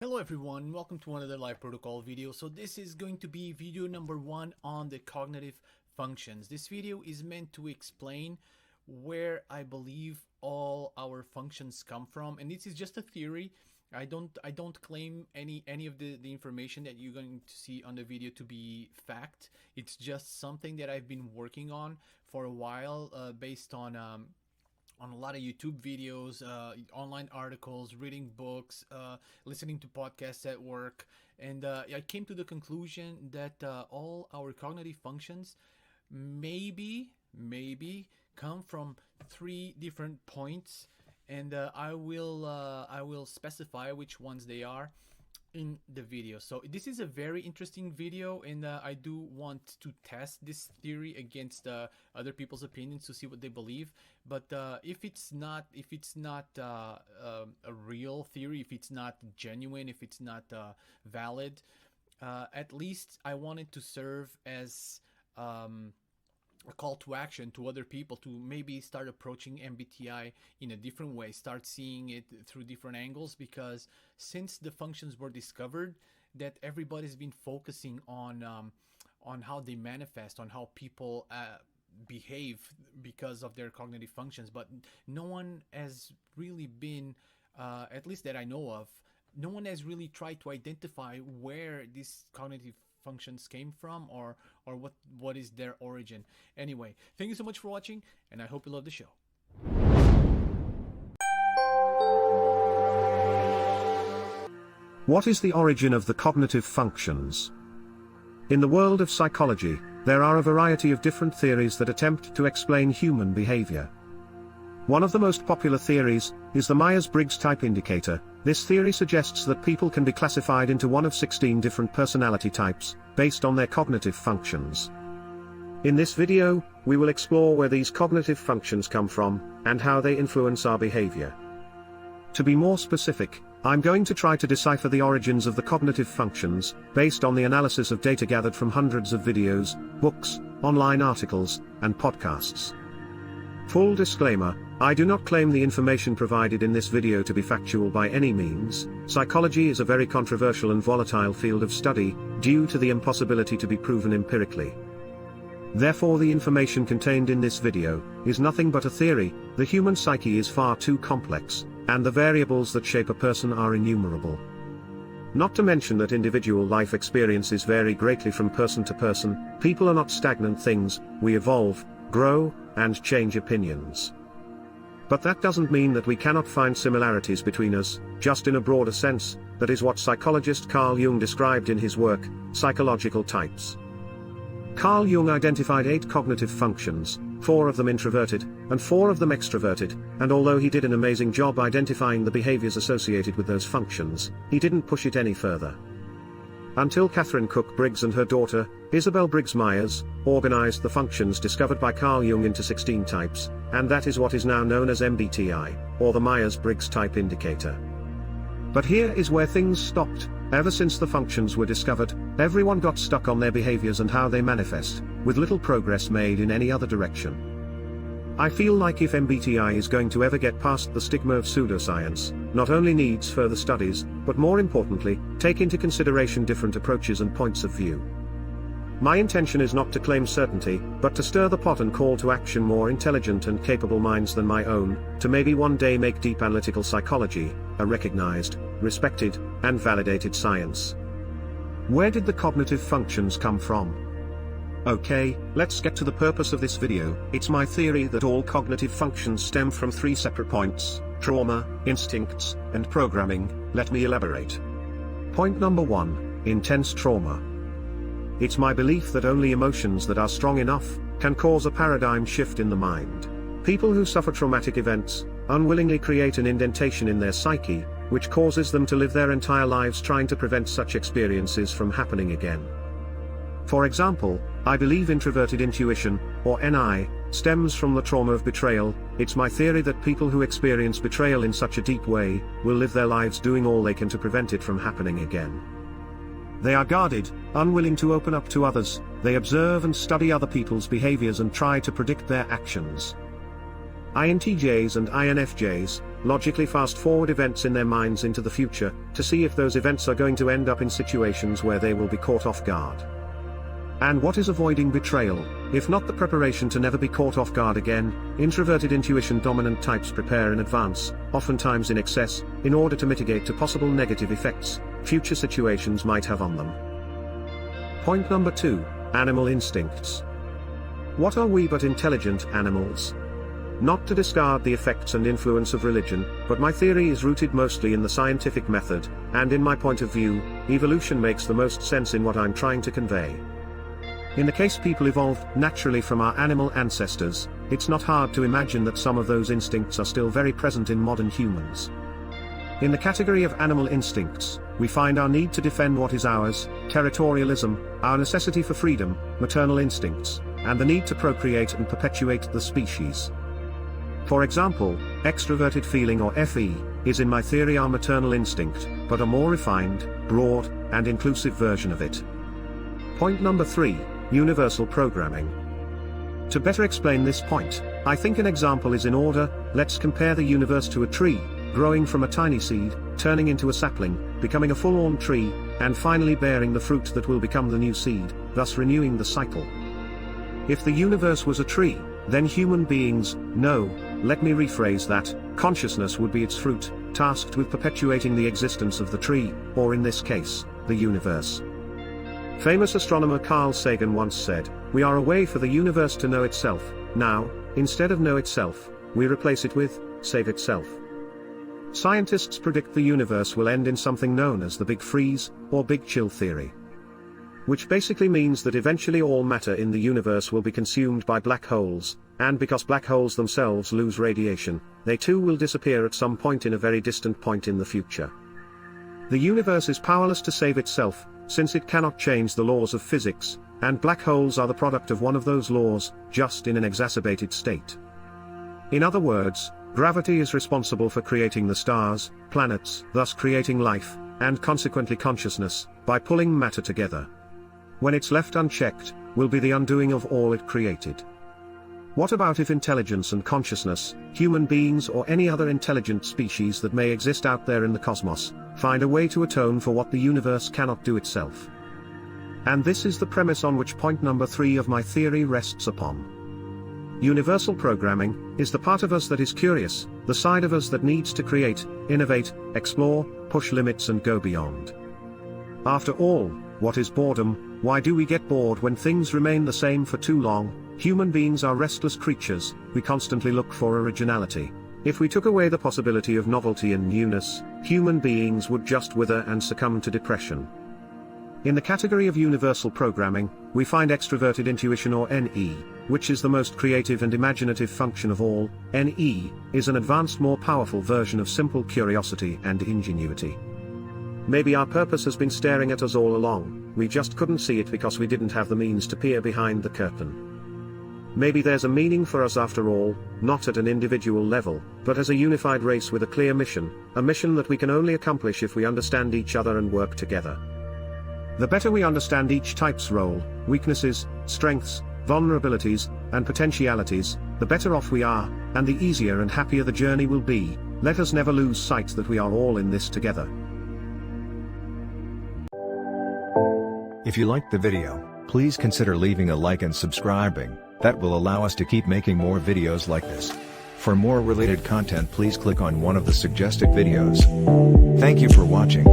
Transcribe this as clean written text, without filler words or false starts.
Hello everyone, welcome to another live protocol video. So this is going to be video number 1 on the cognitive functions. This video is meant to explain where I believe all our functions come from, and this is just a theory. I don't claim any of the information that you're going to see on the video to be fact. It's just something that I've been working on for a while, based on a lot of YouTube videos, online articles, reading books, listening to podcasts at work. And I came to the conclusion that all our cognitive functions maybe come from 3 different points. And I will specify which ones they are in the video. So this is a very interesting video, and I do want to test this theory against other people's opinions to see what they believe. But if it's not a real theory, if it's not genuine, if it's not valid, at least I want it to serve as a call to action to other people to maybe start approaching MBTI in a different way, start seeing it through different angles. Because since the functions were discovered, that everybody's been focusing on how they manifest, on how people behave because of their cognitive functions, but no one has really been, at least that I know of, no one has really tried to identify where these cognitive functions came from, or what is their origin. Anyway, thank you so much for watching, and I hope you love the show. What is the origin of the cognitive functions? In the world of psychology, there are a variety of different theories that attempt to explain human behavior. One of the most popular theories is the Myers-Briggs type indicator. This theory suggests that people can be classified into one of 16 different personality types, based on their cognitive functions. In this video, we will explore where these cognitive functions come from, and how they influence our behavior. To be more specific, I'm going to try to decipher the origins of the cognitive functions, based on the analysis of data gathered from hundreds of videos, books, online articles, and podcasts. Full disclaimer, I do not claim the information provided in this video to be factual by any means. Psychology is a very controversial and volatile field of study, due to the impossibility to be proven empirically. Therefore, the information contained in this video is nothing but a theory. The human psyche is far too complex, and the variables that shape a person are innumerable. Not to mention that individual life experiences vary greatly from person to person. People are not stagnant things. We evolve, grow, and change opinions. But that doesn't mean that we cannot find similarities between us, just in a broader sense. That is what psychologist Carl Jung described in his work, Psychological Types. Carl Jung identified 8 cognitive functions, 4 of them introverted, and 4 of them extroverted, and although he did an amazing job identifying the behaviors associated with those functions, he didn't push it any further. Until Catherine Cook Briggs and her daughter, Isabel Briggs Myers, organized the functions discovered by Carl Jung into 16 types, and that is what is now known as MBTI, or the Myers-Briggs type indicator. But here is where things stopped. Ever since the functions were discovered, everyone got stuck on their behaviors and how they manifest, with little progress made in any other direction. I feel like if MBTI is going to ever get past the stigma of pseudoscience, not only needs further studies, but more importantly, take into consideration different approaches and points of view. My intention is not to claim certainty, but to stir the pot and call to action more intelligent and capable minds than my own, to maybe one day make deep analytical psychology a recognized, respected, and validated science. Where did the cognitive functions come from? Okay, let's get to the purpose of this video. It's my theory that all cognitive functions stem from 3 separate points: trauma, instincts, and programming. Let me elaborate. Point number 1, intense trauma. It's my belief that only emotions that are strong enough can cause a paradigm shift in the mind. People who suffer traumatic events unwillingly create an indentation in their psyche, which causes them to live their entire lives trying to prevent such experiences from happening again. For example, I believe introverted intuition, or NI, stems from the trauma of betrayal. It's my theory that people who experience betrayal in such a deep way will live their lives doing all they can to prevent it from happening again. They are guarded, unwilling to open up to others. They observe and study other people's behaviors and try to predict their actions. INTJs and INFJs, logically fast-forward events in their minds into the future, to see if those events are going to end up in situations where they will be caught off guard. And what is avoiding betrayal, if not the preparation to never be caught off guard again? Introverted intuition dominant types prepare in advance, oftentimes in excess, in order to mitigate to possible negative effects future situations might have on them. Point number 2, animal instincts. What are we but intelligent animals? Not to discard the effects and influence of religion, but my theory is rooted mostly in the scientific method, and in my point of view, evolution makes the most sense in what I'm trying to convey. In the case people evolved naturally from our animal ancestors, it's not hard to imagine that some of those instincts are still very present in modern humans. In the category of animal instincts, we find our need to defend what is ours, territorialism, our necessity for freedom, maternal instincts, and the need to procreate and perpetuate the species. For example, extroverted feeling or FE, is in my theory our maternal instinct, but a more refined, broad, and inclusive version of it. Point number 3, universal programming. To better explain this point, I think an example is in order. Let's compare the universe to a tree, growing from a tiny seed, turning into a sapling, becoming a full-on tree, and finally bearing the fruit that will become the new seed, thus renewing the cycle. If the universe was a tree, then human beings, no, let me rephrase that, consciousness would be its fruit, tasked with perpetuating the existence of the tree, or in this case, the universe. Famous astronomer Carl Sagan once said, "We are a way for the universe to know itself. Now, instead of know itself, we replace it with save itself." Scientists predict the universe will end in something known as the Big Freeze, or Big Chill theory. Which basically means that eventually all matter in the universe will be consumed by black holes, and because black holes themselves lose radiation, they too will disappear at some point in a very distant point in the future. The universe is powerless to save itself, since it cannot change the laws of physics, and black holes are the product of one of those laws, just in an exacerbated state. In other words, gravity is responsible for creating the stars, planets, thus creating life, and consequently consciousness, by pulling matter together. When it's left unchecked, will be the undoing of all it created. What about if intelligence and consciousness, human beings or any other intelligent species that may exist out there in the cosmos, find a way to atone for what the universe cannot do itself? And this is the premise on which point number 3 of my theory rests upon. Universal programming is the part of us that is curious, the side of us that needs to create, innovate, explore, push limits and go beyond. After all, what is boredom? Why do we get bored when things remain the same for too long? Human beings are restless creatures, we constantly look for originality. If we took away the possibility of novelty and newness, human beings would just wither and succumb to depression. In the category of universal programming, we find extroverted intuition or NE, which is the most creative and imaginative function of all. NE is an advanced, more powerful version of simple curiosity and ingenuity. Maybe our purpose has been staring at us all along, we just couldn't see it because we didn't have the means to peer behind the curtain. Maybe there's a meaning for us after all, not at an individual level, but as a unified race with a clear mission, a mission that we can only accomplish if we understand each other and work together. The better we understand each type's role, weaknesses, strengths, vulnerabilities, and potentialities, the better off we are, and the easier and happier the journey will be. Let us never lose sight that we are all in this together. If you liked the video, please consider leaving a like and subscribing. That will allow us to keep making more videos like this. For more related content, please click on one of the suggested videos. Thank you for watching.